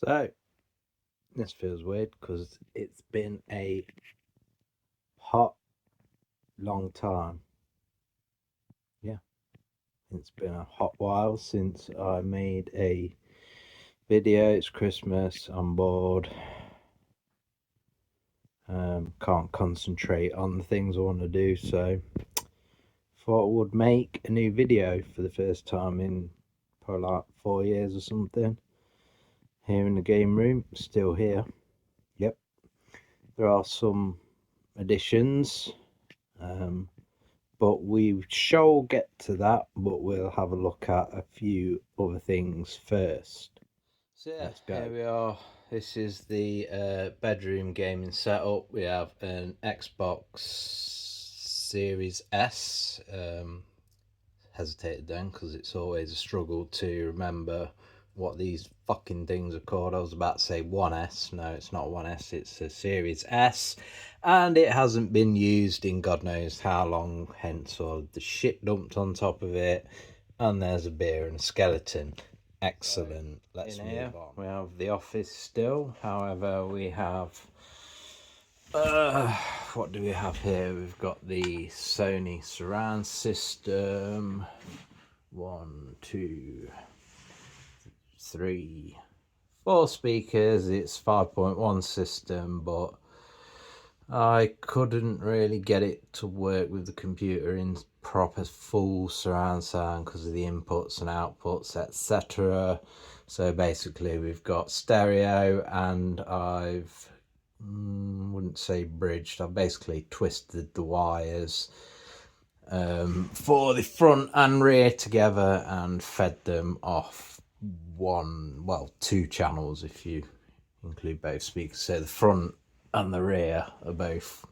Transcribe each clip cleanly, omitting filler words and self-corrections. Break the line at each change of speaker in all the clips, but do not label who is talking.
So, this feels weird because it's been a hot, long time. Yeah, it's been a hot while since I made a video. It's Christmas, I'm bored. Can't concentrate on the things I want to do, so thought I would make a new video for the first time in probably like 4 years or something. Here in the game room, still here. Yep, there are some additions. But we shall get to that, but we'll have a look at a few other things first. So yeah, let's go. Here we are. This is the bedroom gaming setup. We have an Xbox Series S. Hesitated then because it's always a struggle to remember what these fucking things are called. I was about to say 1S. No, it's not 1S, it's a Series S. And it hasn't been used in God knows how long, hence all the shit dumped on top of it. And there's a beer and a skeleton. Excellent. Let's move on. We have the office still. However, we have... what do we have here? We've got the Sony surround system. 1, 2, 3, 4 speakers. It's 5.1 system, but I couldn't really get it to work with the computer in proper full surround sound because of the inputs and outputs, etc. So basically we've got stereo, and I've wouldn't say bridged, I've basically twisted the wires for the front and rear together and fed them off two channels if you include both speakers. So the front and the rear are both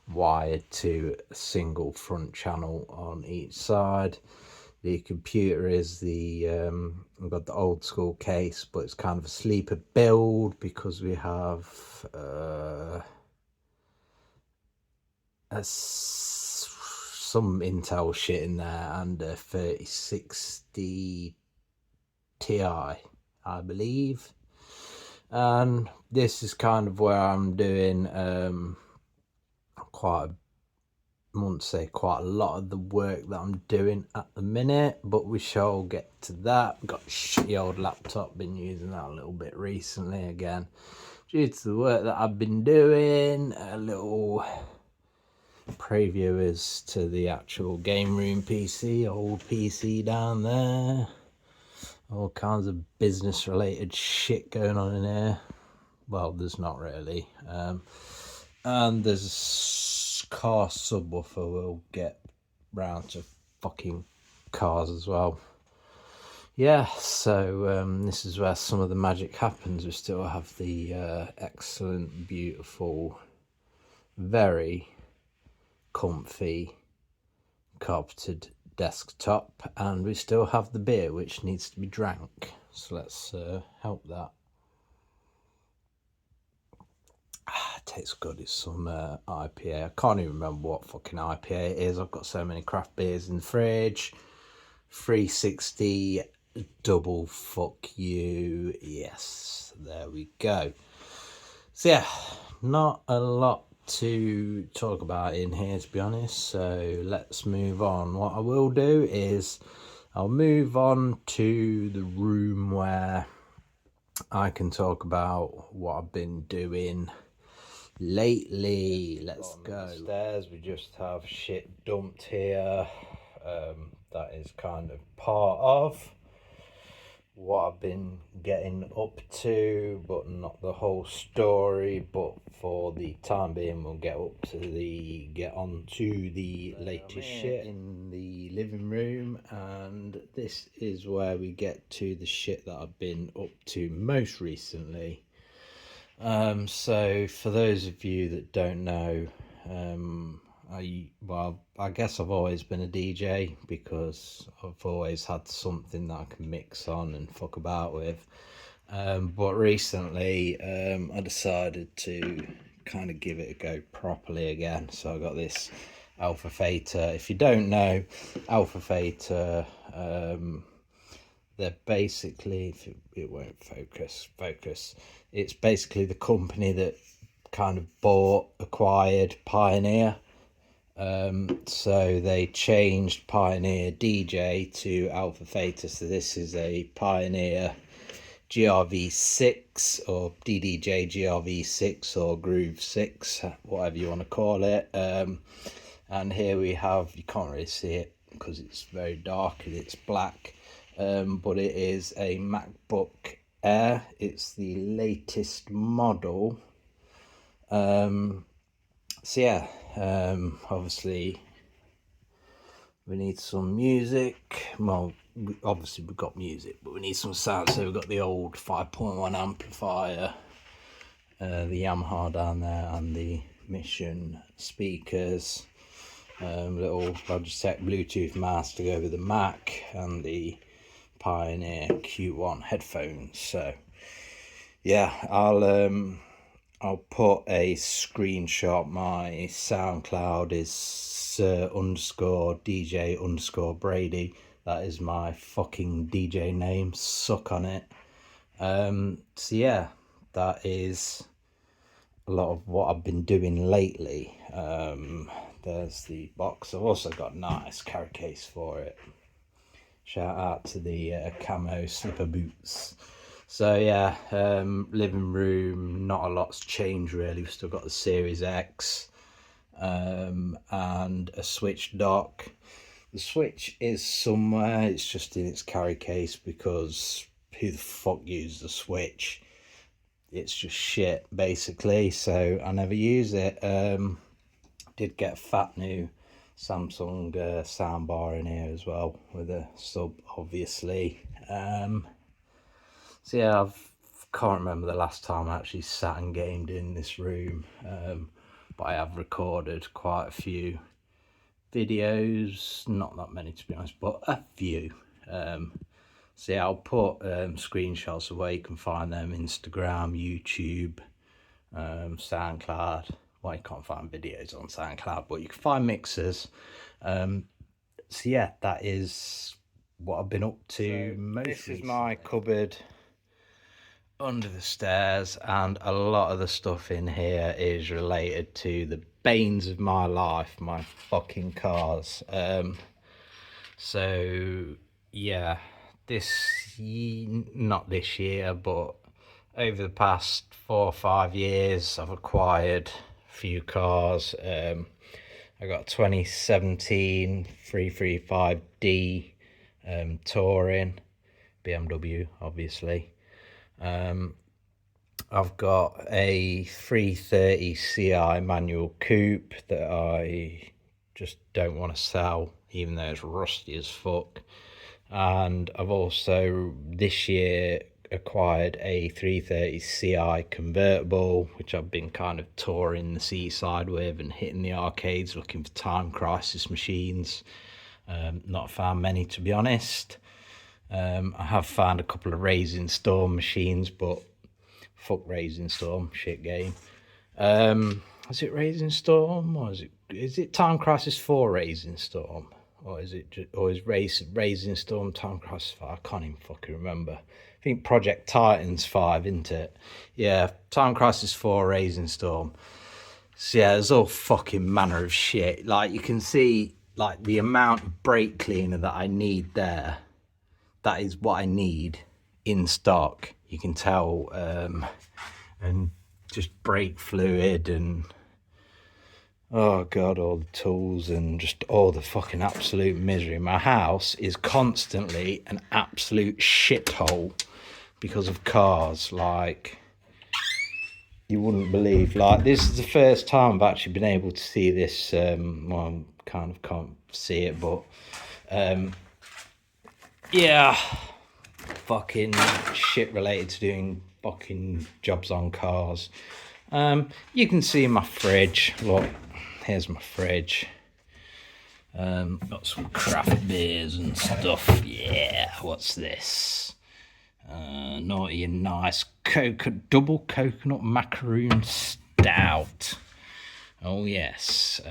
wired to a single front channel on each side. The computer is we've got the old school case, but it's kind of a sleeper build because we have some Intel shit in there and a 3060 Ti, I believe. And this is kind of where I'm doing quite a lot of the work that I'm doing at the minute, but we shall get to that. Got a shitty old laptop, been using that a little bit recently again due to the work that I've been doing. A little preview as to the actual game room PC, old PC down there. All kinds of business related shit going on in here. Well, there's not really. And there's car subwoofer. We'll get round to fucking cars as well. Yeah, so this is where some of the magic happens. We still have the excellent, beautiful, very comfy carpeted desktop, and we still have the beer which needs to be drank. So let's help that. Tastes good. It's some IPA. I can't even remember what fucking IPA it is. I've got so many craft beers in the fridge. 360 double fuck you. Yes, there we go. So yeah, not a lot to talk about in here, to be honest. So let's move on. What I will do is I'll move on to the room where I can talk about what I've been doing lately. Let's go. Stairs, we just have shit dumped here. That is kind of part of what I've been getting up to, but not the whole story. But for the time being, we'll get on to the latest shit in the living room, and this is where we get to the shit that I've been up to most recently. So for those of you that don't know, I guess I've always been a DJ because I've always had something that I can mix on and fuck about with. But recently, I decided to kind of give it a go properly again. So I got this Alpha Theta. If you don't know, Alpha Theta, they're basically, if it won't focus, it's basically the company that kind of acquired Pioneer. So they changed Pioneer DJ to Alpha Theta. So this is a Pioneer GRV6 or DDJ GRV6 or Groove 6, whatever you want to call it. And here we have, you can't really see it because it's very dark and it's black, but it is a MacBook Air. It's the latest model. So yeah, obviously we need some music. Well, obviously we've got music, but we need some sound. So we've got the old 5.1 amplifier, the Yamaha down there, and the Mission speakers, little Logitech Bluetooth mouse to go with the Mac, and the Pioneer Q1 headphones. So yeah, I'll put a screenshot. My SoundCloud is _DJ_Brady. That is my fucking DJ name. Suck on it. So yeah, that is a lot of what I've been doing lately. There's the box. I've also got a nice carry case for it. Shout out to the camo slipper boots. So yeah, living room, not a lot's changed really. We've still got the Series X, and a Switch dock. The Switch is somewhere, it's just in its carry case because who the fuck uses a Switch? It's just shit basically, so I never use it. Did get a fat new Samsung soundbar in here as well with a sub, obviously. So yeah, can't remember the last time I actually sat and gamed in this room, but I have recorded quite a few videos, not that many to be honest, but a few. So yeah, I'll put screenshots of where you can find them: Instagram, YouTube, SoundCloud. Well, you can't find videos on SoundCloud, but you can find mixers. So yeah, that is what I've been up to. So this is my cupboard under the stairs, and a lot of the stuff in here is related to the banes of my life, my fucking cars. So yeah, not this year, but over the past 4 or 5 years I've acquired a few cars. I got a 2017 335D Touring, BMW obviously. I've got a 330 Ci manual coupe that I just don't want to sell, even though it's rusty as fuck. And I've also this year acquired a 330 Ci convertible, which I've been kind of touring the seaside with and hitting the arcades looking for Time Crisis machines. Not found many, to be honest. I have found a couple of Raising Storm machines, but fuck Raising Storm, shit game. Is it Raising Storm, or is it Time Crisis 4 Raising Storm, or is Raising Storm Time Crisis 5? I can't even fucking remember. I think Project Titan's 5, isn't it? Yeah, Time Crisis 4 Raising Storm. So yeah, there's all fucking manner of shit. Like, you can see like the amount of brake cleaner that I need there. That is what I need in stock. You can tell, and just brake fluid and oh god, all the tools and just all the fucking absolute misery. My house is constantly an absolute shithole because of cars. Like, you wouldn't believe. Like, this is the first time I've actually been able to see this. Well, I kind of can't see it, but yeah, fucking shit related to doing fucking jobs on cars. You can see my fridge. Look, here's my fridge. Got some craft beers and stuff. Yeah, what's this? Naughty and nice double coconut macaroon stout. Oh yes.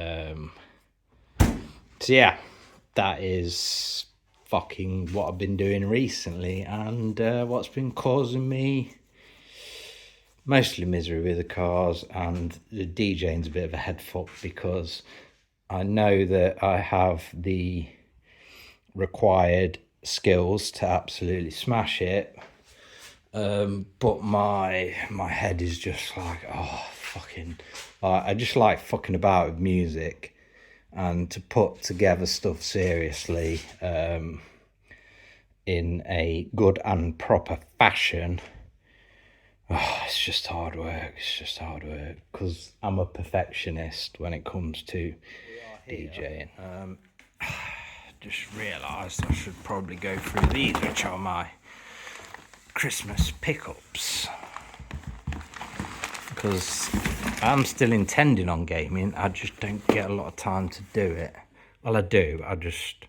So yeah, that is fucking what I've been doing recently and what's been causing me mostly misery with the cars, and the DJing's a bit of a head fuck because I know that I have the required skills to absolutely smash it, but my head is just like, oh fucking, I just like fucking about with music, and to put together stuff seriously in a good and proper fashion, it's just hard work. It's just hard work because I'm a perfectionist when it comes to DJing. Just realised I should probably go through these, which are my Christmas pickups, because I'm still intending on gaming. I just don't get a lot of time to do it. Well, I do. I just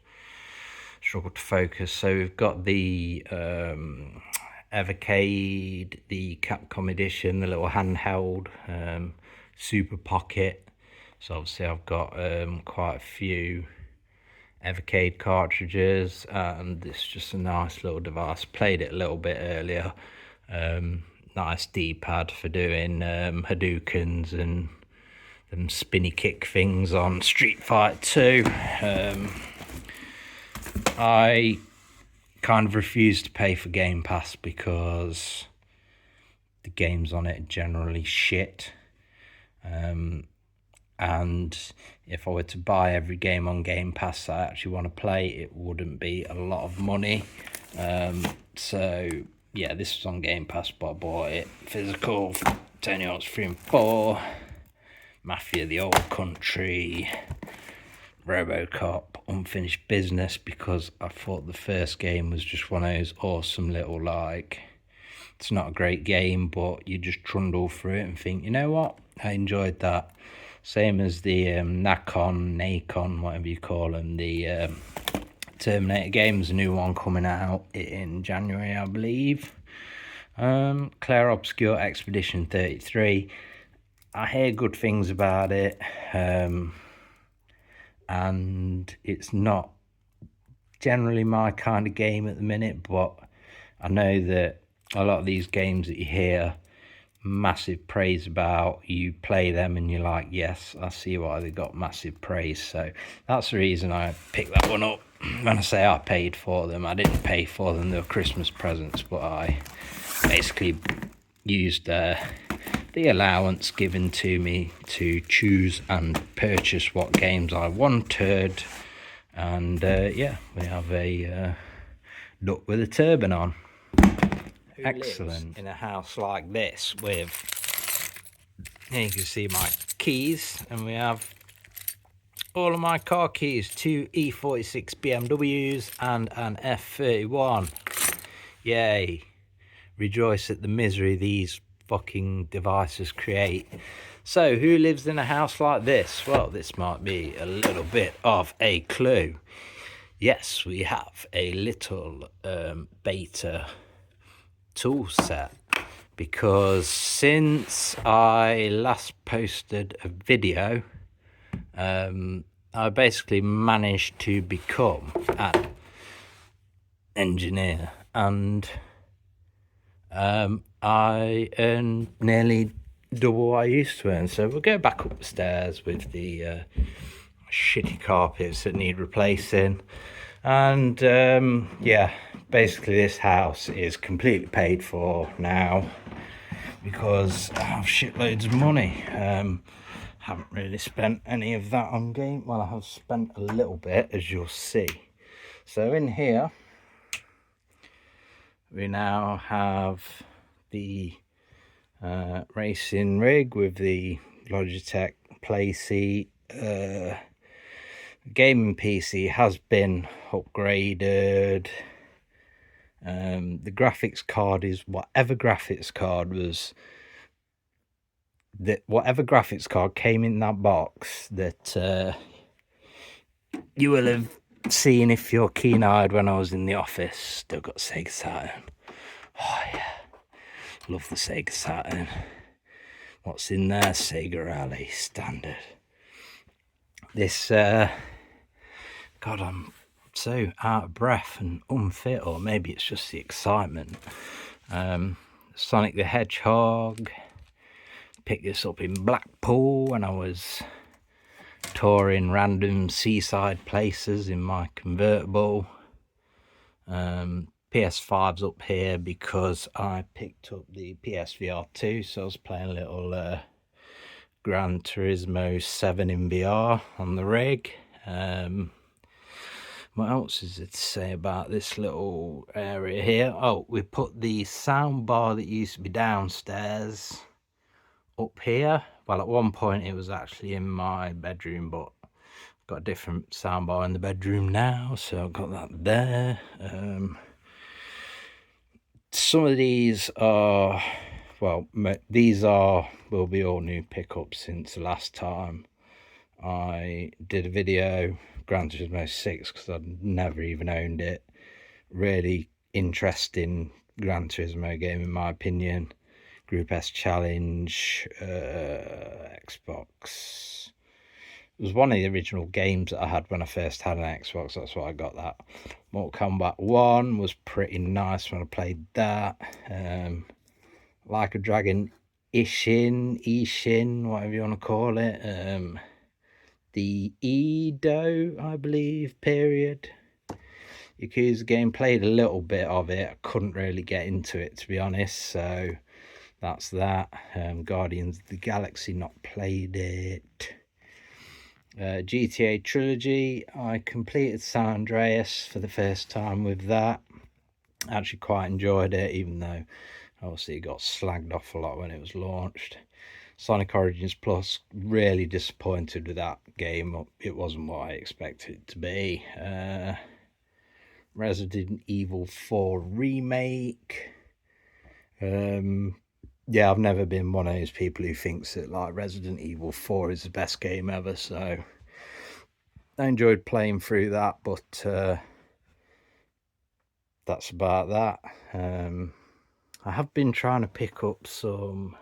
struggle to focus. So we've got the Evercade, the Capcom edition, the little handheld Super Pocket. So obviously I've got quite a few Evercade cartridges, and it's just a nice little device. Played it a little bit earlier. Nice D-pad for doing Hadoukens and them spinny kick things on Street Fighter 2. I kind of refuse to pay for Game Pass because the games on it are generally shit. And if I were to buy every game on Game Pass I actually want to play, it wouldn't be a lot of money. So yeah, this was on Game Pass, but I bought it physical. Tony Hawk's 3 and 4, Mafia the Old Country, RoboCop, Unfinished Business, because I thought the first game was just one of those awesome little, like, it's not a great game, but you just trundle through it and think, you know what, I enjoyed that. Same as the Nacon, whatever you call them, the Terminator games, a new one coming out in January, I believe. Claire Obscure Expedition 33. I hear good things about it, and it's not generally my kind of game at the minute, but I know that a lot of these games that you hear massive praise about, you play them and you're like, yes, I see why they got massive praise. So that's the reason I picked that one up. When I say I paid for them, I didn't pay for them, they were Christmas presents, but I basically used the allowance given to me to choose and purchase what games I wanted. And yeah, we have a duck with a turban on. Who excellent. In a house like this with, here you can see my keys, and we have all of my car keys, 2 E46 BMWs and an F31. Yay. Rejoice at the misery these fucking devices create. So who lives in a house like this? Well, this might be a little bit of a clue. Yes, we have a little beta tool set, because since I last posted a video, I basically managed to become an engineer, and I earn nearly double what I used to earn. So we'll go back up the stairs with the shitty carpets that need replacing, and yeah, basically this house is completely paid for now because I have shitloads of money. Haven't really spent any of that on game. Well, I have spent a little bit, as you'll see. So in here we now have the racing rig with the Logitech play seat. Gaming PC has been upgraded. The graphics card is whatever graphics card came in that box that you will have seen if you're keen-eyed when I was in the office. Still got Sega Saturn. Oh yeah, love the Sega Saturn. What's in there? Sega Rally standard. This God, I'm so out of breath and unfit, or maybe it's just the excitement. Sonic the Hedgehog, picked this up in Blackpool when I was touring random seaside places in my convertible. PS5's up here because I picked up the PSVR 2, so I was playing a little Gran Turismo 7 in VR on the rig. What else is it to say about this little area here? Oh, we put the sound bar that used to be downstairs up here. Well, at one point it was actually in my bedroom, but I've got a different soundbar in the bedroom now, so I've got that there. Some of these are, well, these will be all new pickups since the last time I did a video, Gran Turismo 6, because I'd never even owned it. Really interesting Gran Turismo game in my opinion. Group S Challenge, Xbox. It was one of the original games that I had when I first had an Xbox, that's why I got that. Mortal Kombat 1 was pretty nice when I played that. Like a Dragon Ishin, whatever you want to call it. The Edo, I believe, period. Yakuza game, played a little bit of it. I couldn't really get into it, to be honest, so that's that. Guardians of the Galaxy, not played it. GTA Trilogy, I completed San Andreas for the first time with that. Actually quite enjoyed it, even though obviously it got slagged off a lot when it was launched. Sonic Origins Plus, really disappointed with that game. It wasn't what I expected it to be. Resident Evil 4 Remake. Yeah, I've never been one of those people who thinks that like Resident Evil 4 is the best game ever, so I enjoyed playing through that, but that's about that. I have been trying to pick up some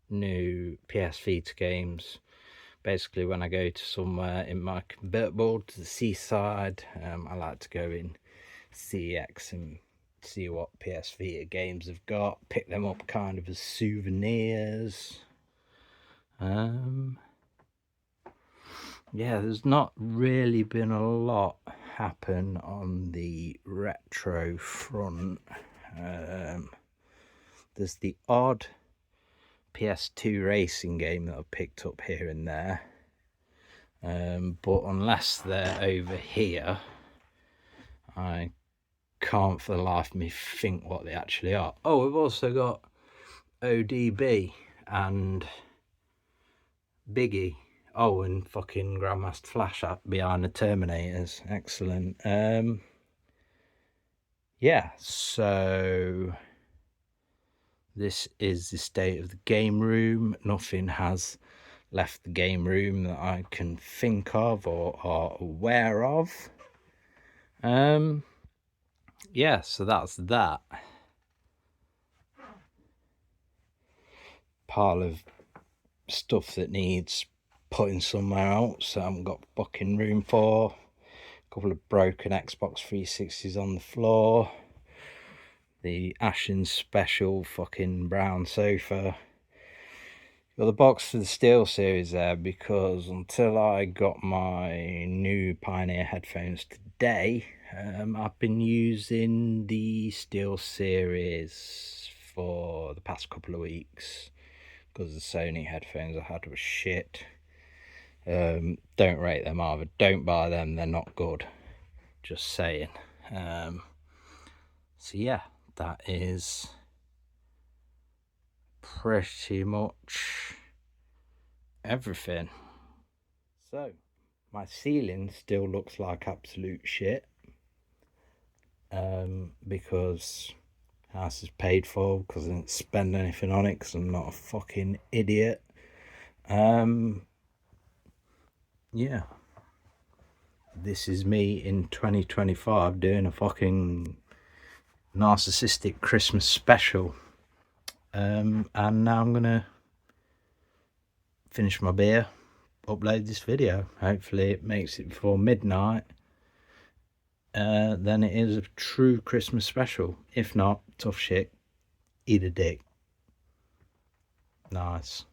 new PS Vita games. Basically, when I go to somewhere in my convertible to the seaside, I like to go in CX and see what PS Vita games have got, pick them up kind of as souvenirs. Yeah, there's not really been a lot happen on the retro front. There's the odd PS2 racing game that I've picked up here and there, but unless they're over here, I can't for the life of me think what they actually are. Oh, we've also got ODB and Biggie. Oh, and fucking Grandmaster Flash up behind the Terminators. Excellent. Yeah, so this is the state of the game room. Nothing has left the game room that I can think of or are aware of. Yeah, so that's that. Pile of stuff that needs putting somewhere else I haven't got fucking room for. A couple of broken Xbox 360s on the floor. The Ashen Special fucking brown sofa. Got the box for the Steel Series there because until I got my new Pioneer headphones today, I've been using the Steel Series for the past couple of weeks because the Sony headphones I had were shit. Don't rate them either. Don't buy them, they're not good. Just saying. So yeah, that is pretty much everything. So my ceiling still looks like absolute shit, because house is paid for, because I didn't spend anything on it because I'm not a fucking idiot. Yeah, this is me in 2025 doing a fucking narcissistic Christmas special. And now I'm gonna finish my beer, upload this video. Hopefully it makes it before midnight, then it is a true Christmas special. If not, tough shit, eat a dick. Nice.